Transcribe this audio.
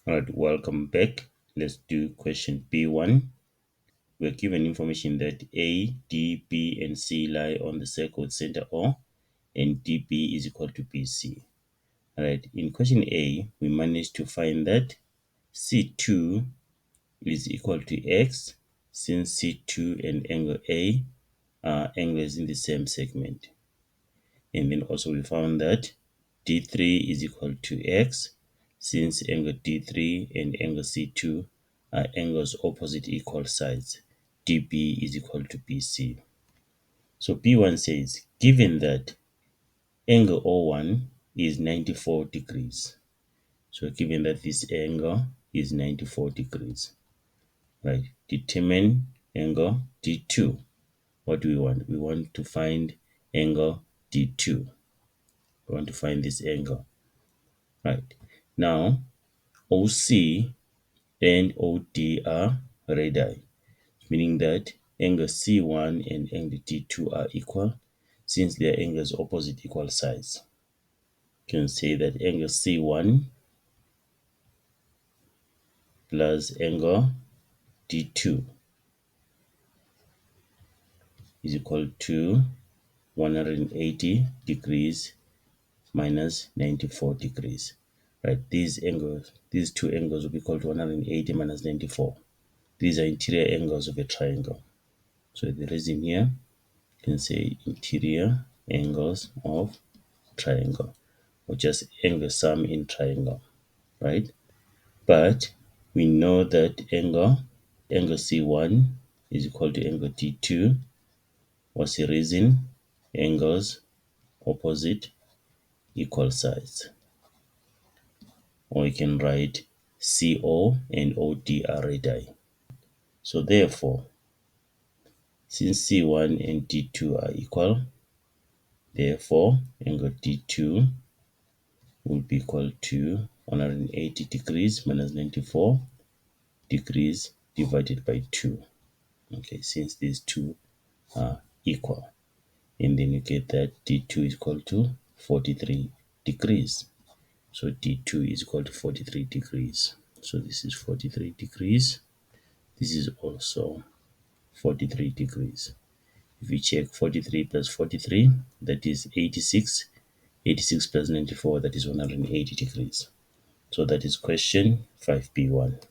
Alright, welcome back. Let's do question B1. We're given information that A, D, B, and C lie on the circle with center O, and DB is equal to BC. Alright, in question A, we managed to find that C2 is equal to X, since C2 and angle A are angles in the same segment. And then also we found that D3 is equal to X, since angle D3 and angle C2 are angles opposite equal sides. DB is equal to BC. So B1 says, given that angle O1 is 94 degrees. So given that this angle is 94 degrees, right? Determine angle D2. What do we want? We want to find angle D2. We want to find this angle. Right. Now, OC and OD are radii, meaning that angle C1 and angle D2 are equal, since they are angles opposite equal sides. You can say that angle C1 plus angle D2 is equal to 180 degrees minus 94 degrees. Right, these two angles will be equal to 180 minus 94. These are interior angles of a triangle. So the reason here, you can say interior angles of triangle, or just angle sum in triangle, right? But we know that angle C1 is equal to angle D2. What's the reason? Angles opposite equal sides. Or you can write CO and OD are radii. So therefore, since C1 and D2 are equal, therefore angle D2 will be equal to 180 degrees minus 94 degrees divided by 2. Okay, since these two are equal. And then you get that D2 is equal to 43 degrees. So D2 is equal to 43 degrees. So this is 43 degrees. This is also 43 degrees. If we check 43 plus 43, that is 86. 86 plus 94, that is 180 degrees. So that is question 5B1.